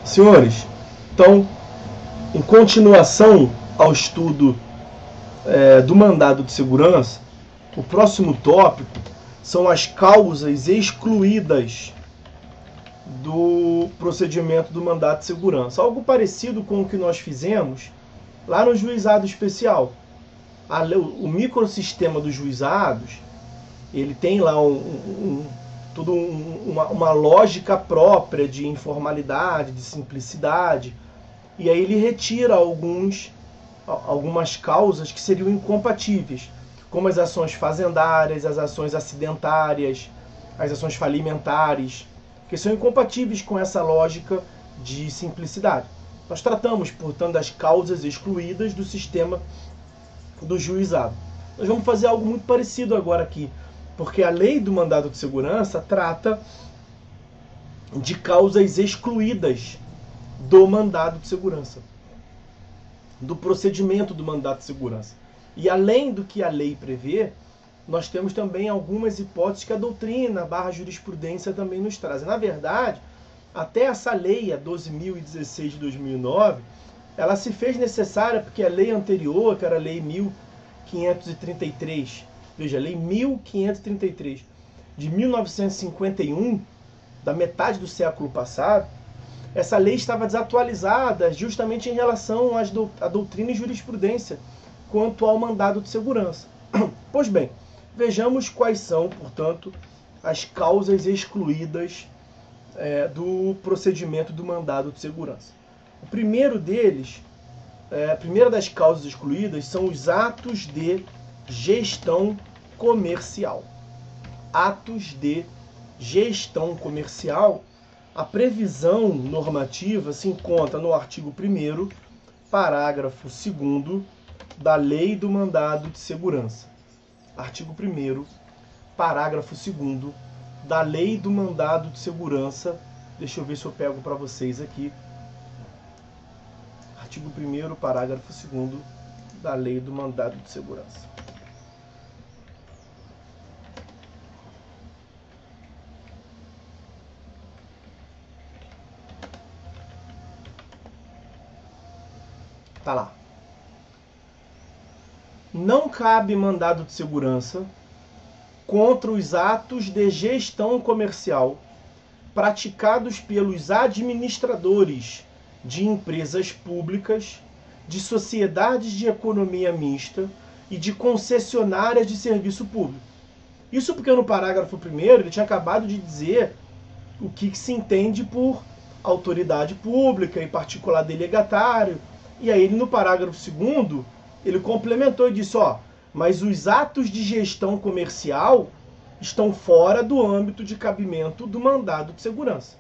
Senhores, então, em continuação ao estudo do mandado de segurança, o próximo tópico são as causas excluídas do procedimento do mandado de segurança. Algo parecido com o que nós fizemos lá no juizado especial. O microsistema dos juizados, ele tem lá uma lógica própria de informalidade, de simplicidade, e aí ele retira algumas causas que seriam incompatíveis, como as ações fazendárias, as ações acidentárias, as ações falimentares, que são incompatíveis com essa lógica de simplicidade. Nós tratamos, portanto, das causas excluídas do sistema do juizado. Nós vamos fazer algo muito parecido agora aqui, porque a lei do mandado de segurança trata de causas excluídas do mandado de segurança, do procedimento do mandado de segurança. E além do que a lei prevê, nós temos também algumas hipóteses que a doutrina / jurisprudência também nos traz. Na verdade, até essa lei, a 12.016 de 2009, ela se fez necessária porque a lei anterior, que era a lei 1533, veja, a lei 1533, de 1951, da metade do século passado, essa lei estava desatualizada justamente em relação à doutrina e jurisprudência quanto ao mandado de segurança. Pois bem, vejamos quais são, portanto, as causas excluídas do procedimento do mandado de segurança. O primeiro deles, a primeira das causas excluídas são os atos de gestão comercial. Atos de gestão comercial, a previsão normativa se encontra no artigo 1º, parágrafo 2º da Lei do Mandado de Segurança. Artigo 1º, parágrafo 2º da Lei do Mandado de Segurança. Deixa eu ver se eu pego para vocês aqui. Artigo 1º, parágrafo 2º da Lei do Mandado de Segurança. Tá lá. Não cabe mandado de segurança contra os atos de gestão comercial praticados pelos administradores de empresas públicas, de sociedades de economia mista e de concessionárias de serviço público. Isso porque no parágrafo 1º ele tinha acabado de dizer o que se entende por autoridade pública, em particular delegatário, e aí ele no parágrafo 2º ele complementou e disse, mas os atos de gestão comercial estão fora do âmbito de cabimento do mandado de segurança.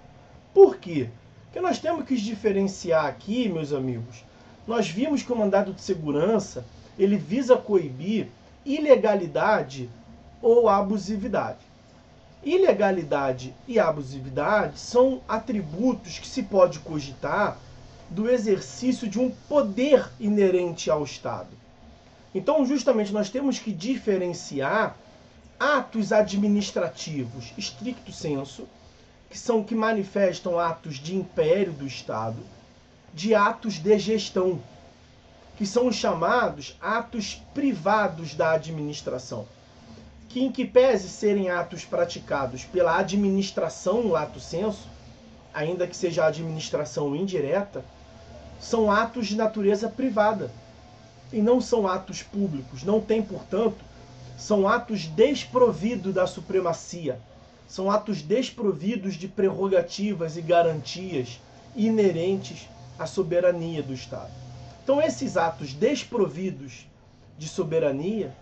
Por quê? Porque nós temos que diferenciar aqui, meus amigos. Nós vimos que o mandado de segurança, ele visa coibir ilegalidade ou abusividade. Ilegalidade e abusividade são atributos que se pode cogitar do exercício de um poder inerente ao Estado. Então, justamente, nós temos que diferenciar atos administrativos, stricto sensu, que manifestam atos de império do Estado, de atos de gestão, que são os chamados atos privados da administração, que em que pese serem atos praticados pela administração lato sensu, ainda que seja a administração indireta, são atos de natureza privada e não são atos públicos. Não tem, portanto, são atos desprovidos da supremacia, são atos desprovidos de prerrogativas e garantias inerentes à soberania do Estado. Então, esses atos desprovidos de soberania,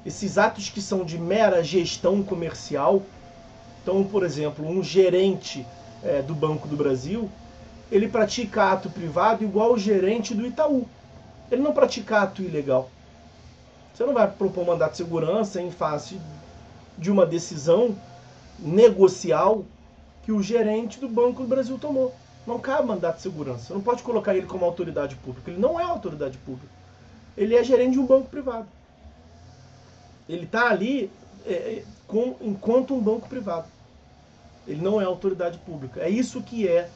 esses atos que são de mera gestão comercial, então, por exemplo, um gerente do Banco do Brasil, ele pratica ato privado igual o gerente do Itaú. Ele não pratica ato ilegal. Você não vai propor mandato de segurança em face de uma decisão negocial que o gerente do Banco do Brasil tomou. Não cabe mandato de segurança. Você não pode colocar ele como autoridade pública. Ele não é autoridade pública. Ele é gerente de um banco privado. Ele está ali enquanto um banco privado. Ele não é autoridade pública. É isso que é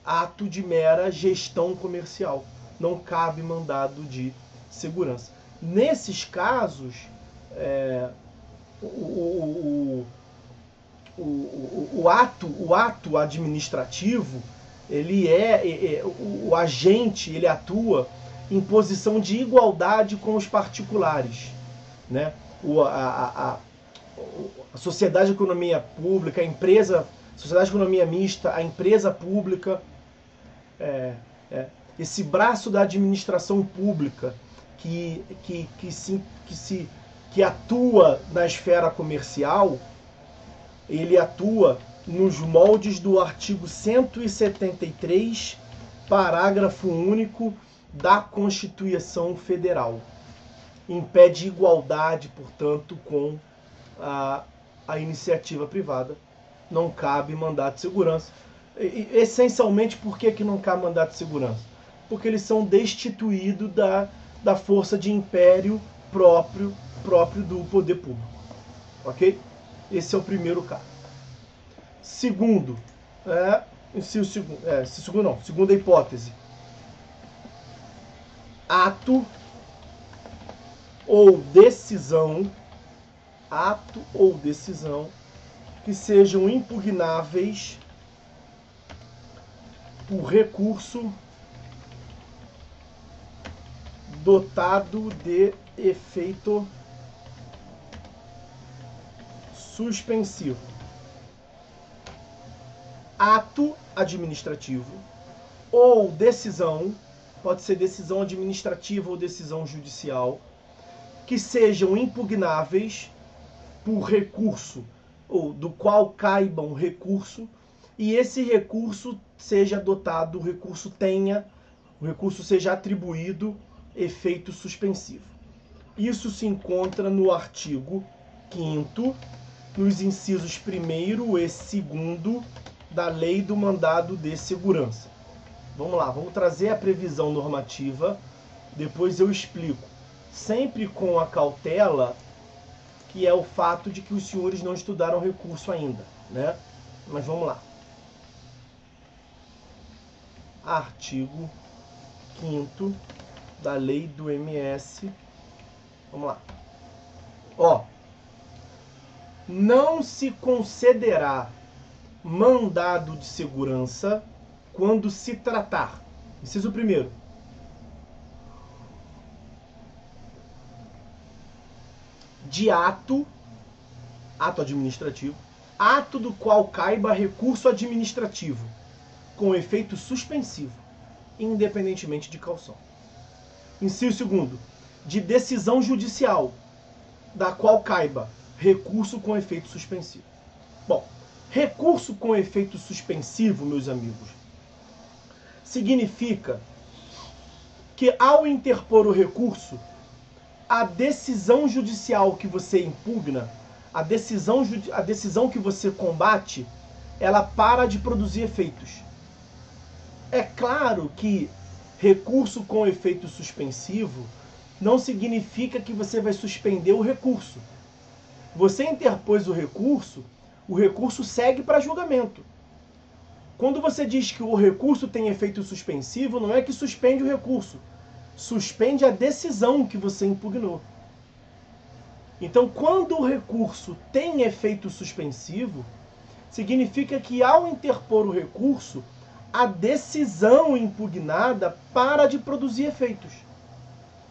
ato de mera gestão comercial. Não cabe mandado de segurança. Nesses casos, o ato administrativo, o agente, ele atua em posição de igualdade com os particulares, né? A sociedade de economia pública, a empresa, sociedade de economia mista, a empresa pública, esse braço da administração pública que atua na esfera comercial, ele atua nos moldes do artigo 173, parágrafo único da Constituição Federal. Impede igualdade, portanto, com a iniciativa privada. Não cabe mandato de segurança. Essencialmente, por que não cabe mandato de segurança? Porque eles são destituídos da força de império próprio do poder público. Ok? Esse é o primeiro caso. Segunda hipótese. Ato ou decisão que sejam impugnáveis por recurso dotado de efeito suspensivo. Ato administrativo ou decisão, pode ser decisão administrativa ou decisão judicial, que sejam impugnáveis por recurso, ou do qual caiba um recurso, e esse recurso seja dotado, o recurso seja atribuído efeito suspensivo. Isso se encontra no artigo 5º, nos incisos 1º e 2º da Lei do Mandado de Segurança. Vamos lá, vamos trazer a previsão normativa, depois eu explico. Sempre com a cautela, que é o fato de que os senhores não estudaram recurso ainda, né? Mas vamos lá. Artigo 5º da Lei do MS. Vamos lá. Não se concederá mandado de segurança quando se tratar, inciso 1º, de ato administrativo, ato do qual caiba recurso administrativo, com efeito suspensivo, independentemente de caução. Inciso 2º, de decisão judicial, da qual caiba recurso com efeito suspensivo. Bom, recurso com efeito suspensivo, meus amigos, significa que ao interpor o recurso, a decisão judicial que você impugna, a decisão que você combate, ela para de produzir efeitos. É claro que recurso com efeito suspensivo não significa que você vai suspender o recurso. Você interpôs o recurso segue para julgamento. Quando você diz que o recurso tem efeito suspensivo, não é que suspende o recurso, suspende a decisão que você impugnou. Então, quando o recurso tem efeito suspensivo, significa que ao interpor o recurso, a decisão impugnada para de produzir efeitos.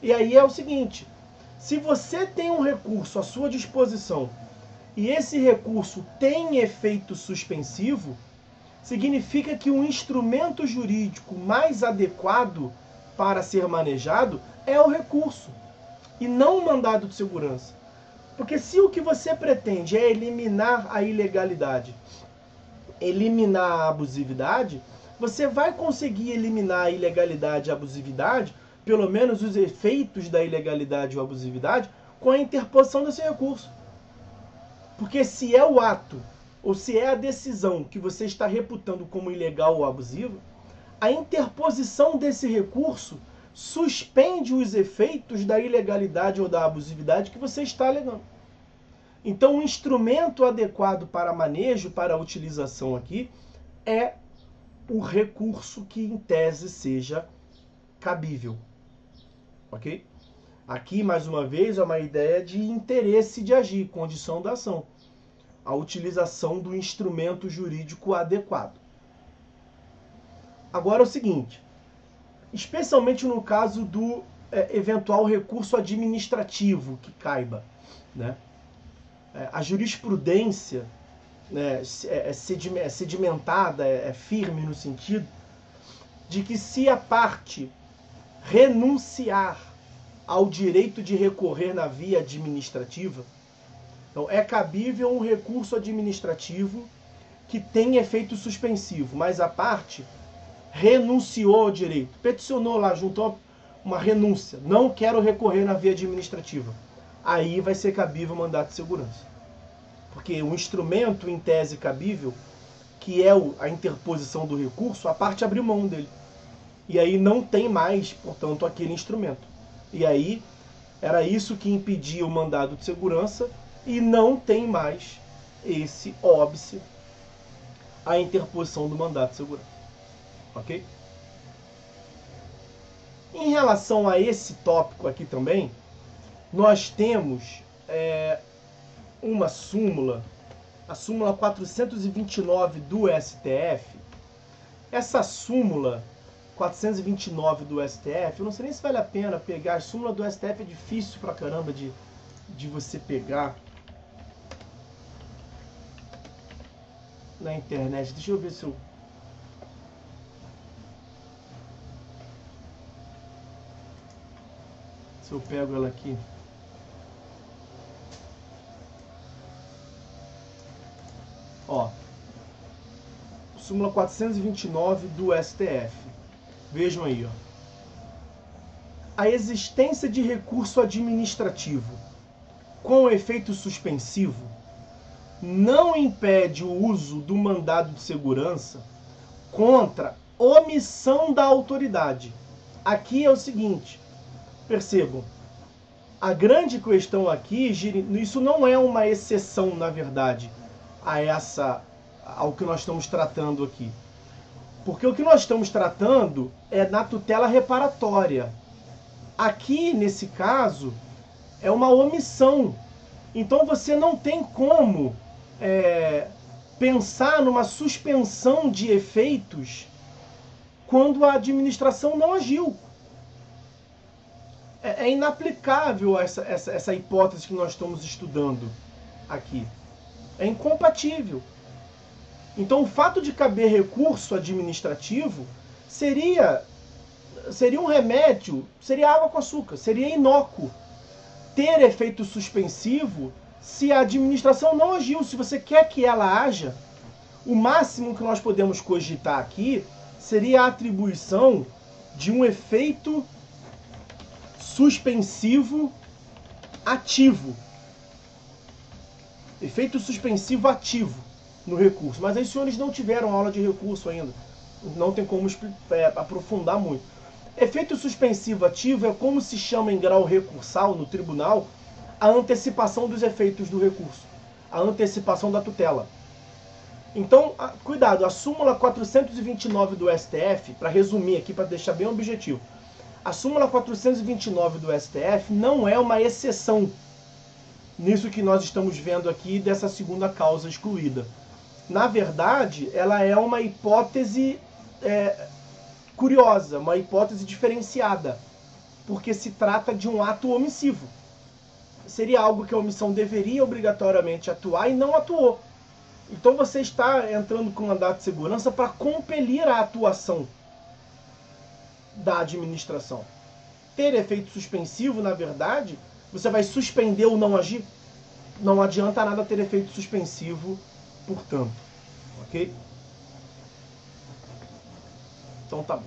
E aí é o seguinte, se você tem um recurso à sua disposição e esse recurso tem efeito suspensivo, significa que o instrumento jurídico mais adequado para ser manejado é o recurso e não o mandado de segurança. Porque se o que você pretende é eliminar a ilegalidade, eliminar a abusividade, você vai conseguir eliminar a ilegalidade e a abusividade, pelo menos os efeitos da ilegalidade ou abusividade, com a interposição desse recurso. Porque se é o ato ou se é a decisão que você está reputando como ilegal ou abusiva, a interposição desse recurso suspende os efeitos da ilegalidade ou da abusividade que você está alegando. Então, o instrumento adequado para manejo, para utilização aqui, é o recurso que em tese seja cabível. Ok? Aqui, mais uma vez, é uma ideia de interesse de agir, condição da ação. A utilização do instrumento jurídico adequado. Agora é o seguinte, especialmente no caso do eventual recurso administrativo que caiba, né? A jurisprudência, né, é sedimentada, é firme no sentido de que se a parte renunciar ao direito de recorrer na via administrativa, então é cabível um recurso administrativo que tem efeito suspensivo, mas a parte renunciou ao direito, peticionou lá, juntou uma renúncia, não quero recorrer na via administrativa. Aí vai ser cabível o mandato de segurança. Porque o instrumento em tese cabível, que é a interposição do recurso, a parte abriu mão dele. E aí não tem mais, portanto, aquele instrumento. E aí era isso que impedia o mandado de segurança e não tem mais esse óbice, a interposição do mandato de segurança. Ok? Em relação a esse tópico aqui também, nós temos uma súmula, a súmula 429 do STF. Essa súmula 429 do STF, eu não sei nem se vale a pena pegar. A súmula do STF é difícil pra caramba de você pegar na internet. Deixa eu ver se eu pego ela aqui. Ó, súmula 429 do STF. Vejam aí, ó. A existência de recurso administrativo com efeito suspensivo não impede o uso do mandado de segurança contra omissão da autoridade. Aqui é o seguinte, percebam, a grande questão aqui, isso não é uma exceção, na verdade, ao que nós estamos tratando aqui. Porque o que nós estamos tratando é na tutela reparatória. Aqui, nesse caso, é uma omissão. Então você não tem como pensar numa suspensão de efeitos quando a administração não agiu. É inaplicável essa hipótese que nós estamos estudando aqui. É incompatível. Então o fato de caber recurso administrativo seria um remédio, seria água com açúcar, seria inócuo. Ter efeito suspensivo se a administração não agiu. Se você quer que ela haja, o máximo que nós podemos cogitar aqui seria a atribuição de um efeito suspensivo ativo. Efeito suspensivo ativo no recurso. Mas aí os senhores não tiveram aula de recurso ainda. Não tem como aprofundar muito. Efeito suspensivo ativo é como se chama em grau recursal no tribunal a antecipação dos efeitos do recurso. A antecipação da tutela. Então, cuidado, a súmula 429 do STF, para resumir aqui, para deixar bem objetivo, a súmula 429 do STF não é uma exceção nisso que nós estamos vendo aqui dessa segunda causa excluída. Na verdade, ela é uma hipótese curiosa, uma hipótese diferenciada, porque se trata de um ato omissivo. Seria algo que a omissão deveria obrigatoriamente atuar e não atuou. Então você está entrando com mandato de segurança para compelir a atuação da administração. Ter efeito suspensivo, na verdade, você vai suspender ou não agir? Não adianta nada ter efeito suspensivo, portanto. Ok? Então tá bom.